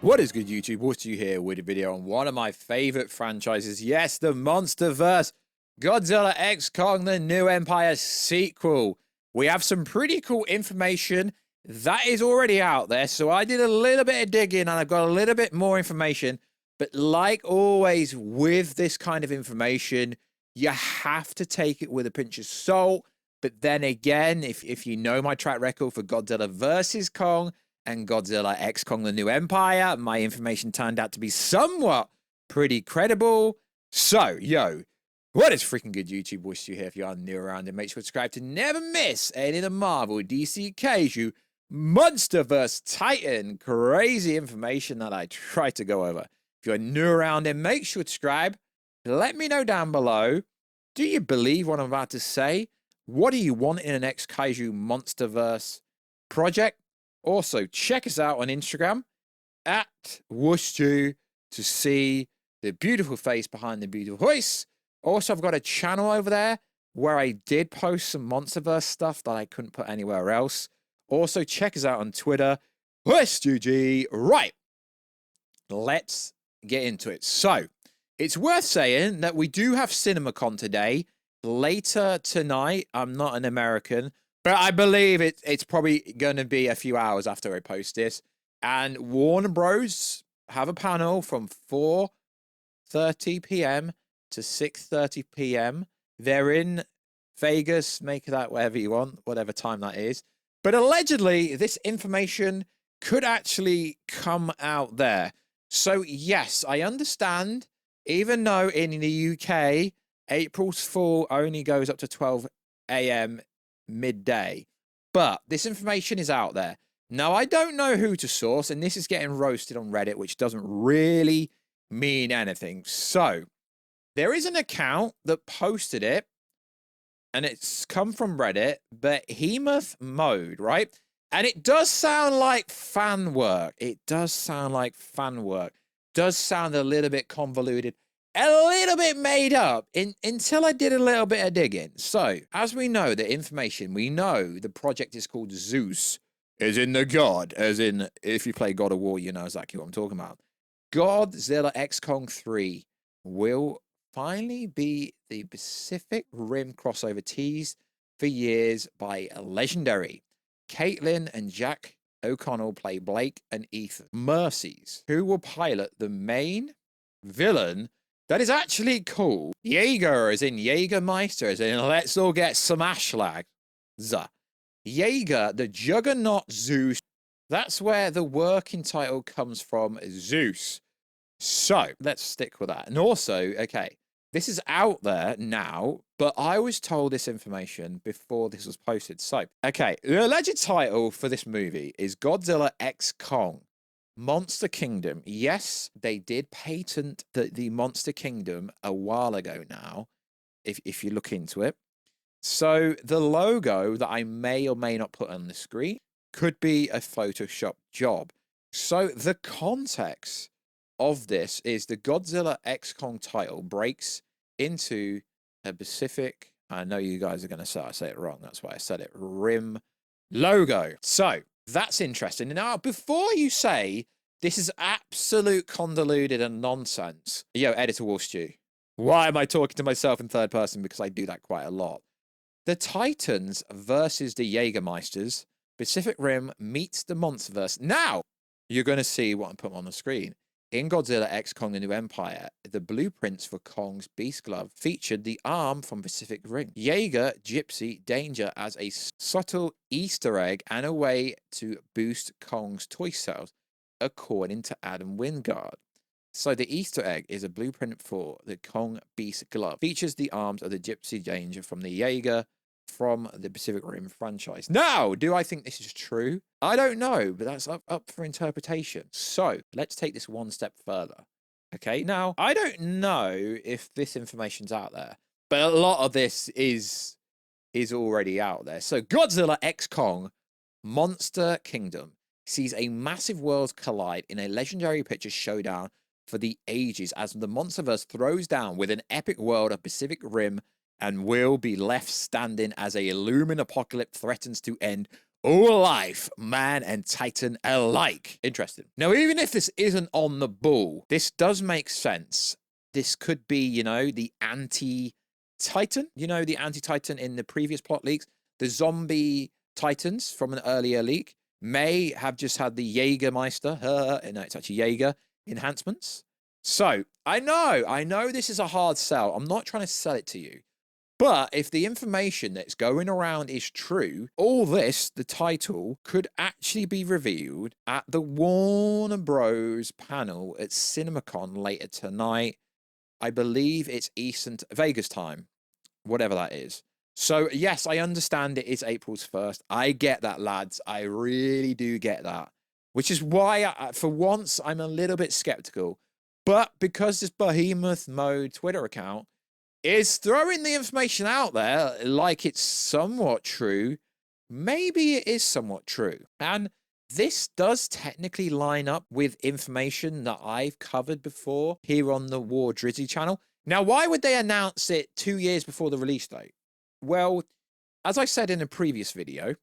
What is good, YouTube? Warstu here with a video on one of my favorite franchises. Yes, the Monsterverse. Godzilla X Kong, the New Empire sequel. We have some pretty cool information that is already out there. So I did a little bit of digging and I've got a little bit more information. But like always with this kind of information, you have to take it with a pinch of salt. But then again, if you know my track record for Godzilla versus Kong and Godzilla X Kong, the New Empire, my information turned out to be somewhat pretty credible. So, yo, what is freaking good, YouTube? Wish you here. If you are new around, and make sure to subscribe to never miss any of the Marvel, DC, Kaiju, Monsterverse, Titan, crazy information that I try to go over. If you're new around, then make sure to subscribe. Let me know down below. Do you believe what I'm about to say? What do you want in an X Kaiju Monsterverse project? Also, check us out on Instagram at Warstu to see the beautiful face behind the beautiful voice. Also, I've got a channel over there where I did post some Monsterverse stuff that I couldn't put anywhere else. Also, check us out on Twitter, WarstuG. Right, let's get into it. So, it's worth saying that we do have CinemaCon today. Later tonight, I'm not an American, but I believe it's probably going to be a few hours after I post this. And Warner Bros. Have a panel from 4:30 p.m. to 6:30 p.m. They're in Vegas. Make that whatever you want, whatever time that is. But allegedly, this information could actually come out there. So, yes, I understand, even though in the UK, April's Fool only goes up to 12 a.m. midday. But this information is out there. Now, I don't know who to source, and this is getting roasted on Reddit, which doesn't really mean anything. So, there is an account that posted it, and it's come from Reddit, Behemoth Mode, right? And it does sound like fan work. It does sound like fan work. Does sound a little bit convoluted, a little bit made up until I did a little bit of digging. So, as we know the information, we know the project is called Zeus, as in the god, as in if you play God of War, you know exactly what I'm talking about. Godzilla X Kong 3 will finally be the Pacific Rim crossover teased for years by Legendary. Caitlin and Jack O'Connell play Blake and Ethan Mercies, who will pilot the main villain that is actually called Jaeger, as in Jägermeister, as in let's all get some ashlag. Jaeger, the Juggernaut Zeus. That's where the working title comes from, Zeus. So let's stick with that. And also, okay, this is out there now, but I was told this information before this was posted. So, okay, the alleged title for this movie is Godzilla X Kong, Monster Kingdom. Yes, they did patent the Monster Kingdom a while ago now, if you look into it. So the logo that I may or may not put on the screen could be a Photoshop job. So the context of this is the Godzilla X Kong title breaks into a Pacific, I know you guys are going to say I say it wrong, that's why I said it, Rim logo. So that's interesting. Now, before you say this is absolute convoluted and nonsense, yo, editor Warstu, why am I talking to myself in third person? Because I do that quite a lot. The Titans versus the Jägermeisters, Pacific Rim meets the Monsterverse. Now, you're going to see what I'm putting on the screen. In Godzilla X Kong, the New Empire, the blueprints for Kong's Beast Glove featured the arm from Pacific Rim. Jaeger, Gypsy, Danger as a subtle Easter egg and a way to boost Kong's toy sales, according to Adam Wingard. So the Easter egg is a blueprint for the Kong Beast Glove. Features the arms of the Gypsy Danger from the Jaeger from the Pacific Rim franchise. Now, do I think this is true? I don't know, but that's up for interpretation. So let's take this one step further. Okay, now, I don't know if this information's out there, but a lot of this is already out there. So Godzilla X Kong, Monster Kingdom, sees a massive worlds collide in a legendary picture showdown for the ages as the Monsterverse throws down with an epic world of Pacific Rim and will be left standing as a looming apocalypse threatens to end all life, man and Titan alike. Interesting. Now, even if this isn't on the ball, this does make sense. This could be, you know, the anti-Titan, you know, the anti-Titan in the previous plot leaks. The zombie Titans from an earlier leak may have just had the Jägermeister, no, it's actually Jaeger enhancements. So I know this is a hard sell. I'm not trying to sell it to you. But if the information that's going around is true, all this, the title, could actually be revealed at the Warner Bros. Panel at CinemaCon later tonight. I believe it's Eastern Vegas time, whatever that is. So, yes, I understand it is April's 1st. I get that, lads. I really do get that. Which is why, for once, I'm a little bit skeptical. But because this Behemoth Mode Twitter account is throwing the information out there like it's somewhat true, maybe it is somewhat true. And this does technically line up with information that I've covered before here on the War Drizzy channel. Now, why would they announce it 2 years before the release date? Well, as I said in a previous video,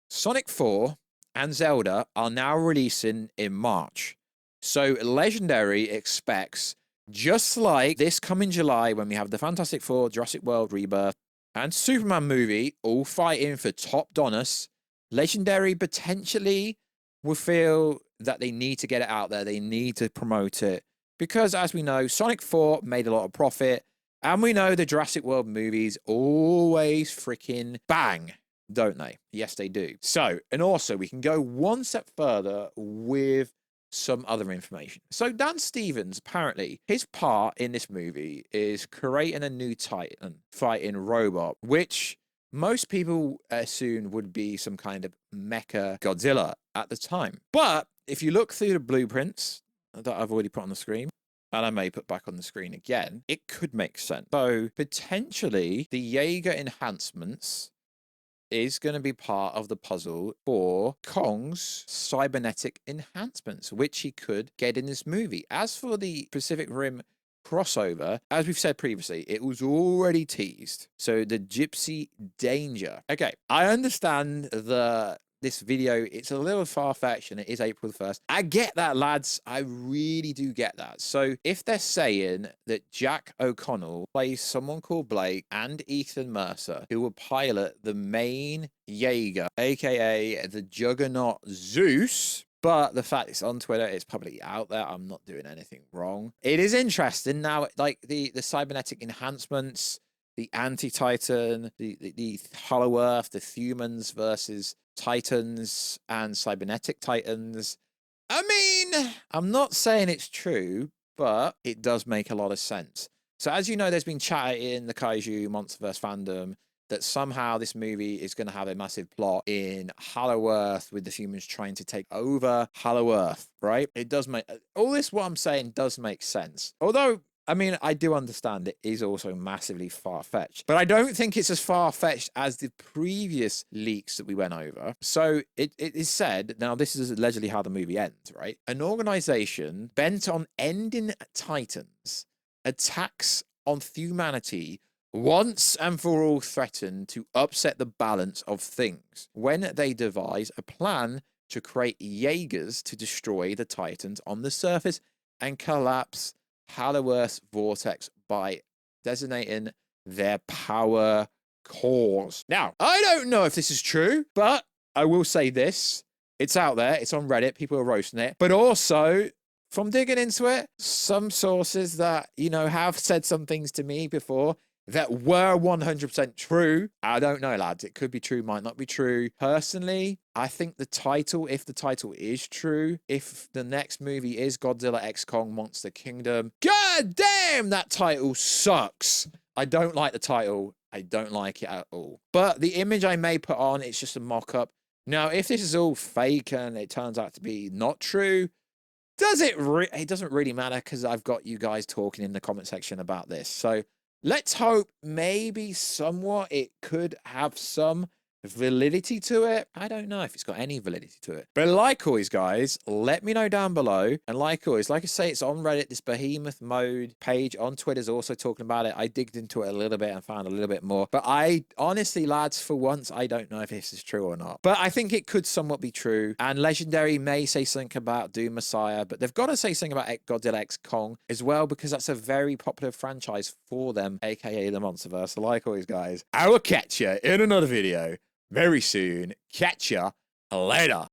Sonic 4 and Zelda are now releasing in March. So Legendary expects, just like this coming July when we have the Fantastic Four, Jurassic World Rebirth, and Superman movie all fighting for top Donis, Legendary potentially will feel that they need to get it out there. They need to promote it. Because as we know, Sonic 4 made a lot of profit. And we know the Jurassic World movies always freaking bang, don't they? Yes, they do. So, and also we can go one step further with some other information. So Dan Stevens, apparently, his part in this movie is creating a new Titan fighting robot, which most people assume would be some kind of mecha Godzilla at the time. But if you look through the blueprints that I've already put on the screen, and I may put back on the screen again, it could make sense. So potentially the Jaeger enhancements is going to be part of the puzzle for Kong's cybernetic enhancements, which he could get in this movie. As for the Pacific Rim crossover, as we've said previously, it was already teased. So the Gypsy Danger. Okay, I understand this video, it's a little far-fetched and it is April the 1st. I get that, lads. I really do get that. So if they're saying that Jack O'Connell plays someone called Blake and Ethan Mercer, who will pilot the main Jaeger, aka the Juggernaut Zeus, but the fact it's on Twitter, it's publicly out there, I'm not doing anything wrong. It is interesting. Now, like the cybernetic enhancements, the anti-Titan, the Hollow Earth, the humans versus Titans and cybernetic Titans. I mean, I'm not saying it's true, but it does make a lot of sense. So as you know, there's been chatter in the Kaiju Monsterverse fandom that somehow this movie is going to have a massive plot in Hollow Earth with the humans trying to take over Hollow Earth, right? It does make all this, what I'm saying, does make sense. Although, I mean, I do understand it is also massively far-fetched, but I don't think it's as far-fetched as the previous leaks that we went over. So it is said, now this is allegedly how the movie ends, right? An organization bent on ending Titans attacks on humanity once and for all threaten to upset the balance of things when they devise a plan to create Jaegers to destroy the Titans on the surface and collapse Hollow Earth's vortex by designating their power cores. Now, I don't know if this is true, but I will say this. It's out there. It's on Reddit. People are roasting it. But also, from digging into it, some sources that, you know, have said some things to me before that were 100% true. I don't know, lads. It could be true, might not be true. Personally, I think the title, if the title is true, if the next movie is Godzilla X Kong Monster Kingdom, god damn, that title sucks. I don't like the title. I don't like it at all. But the image I may put on, it's just a mock-up. Now, if this is all fake and it turns out to be not true, it doesn't really matter because I've got you guys talking in the comment section about this. So let's hope maybe somewhat it could have some validity to it? I don't know if it's got any validity to it. But like always, guys, let me know down below. And like always, like I say, it's on Reddit. This behemoth mode page on Twitter is also talking about it. I digged into it a little bit and found a little bit more. But I honestly, lads, for once, I don't know if this is true or not. But I think it could somewhat be true. And Legendary may say something about Doom Messiah, but they've got to say something about Godzilla X Kong as well, because that's a very popular franchise for them, aka the Monsterverse. So like always, guys, I will catch you in another video very soon. Catch ya later.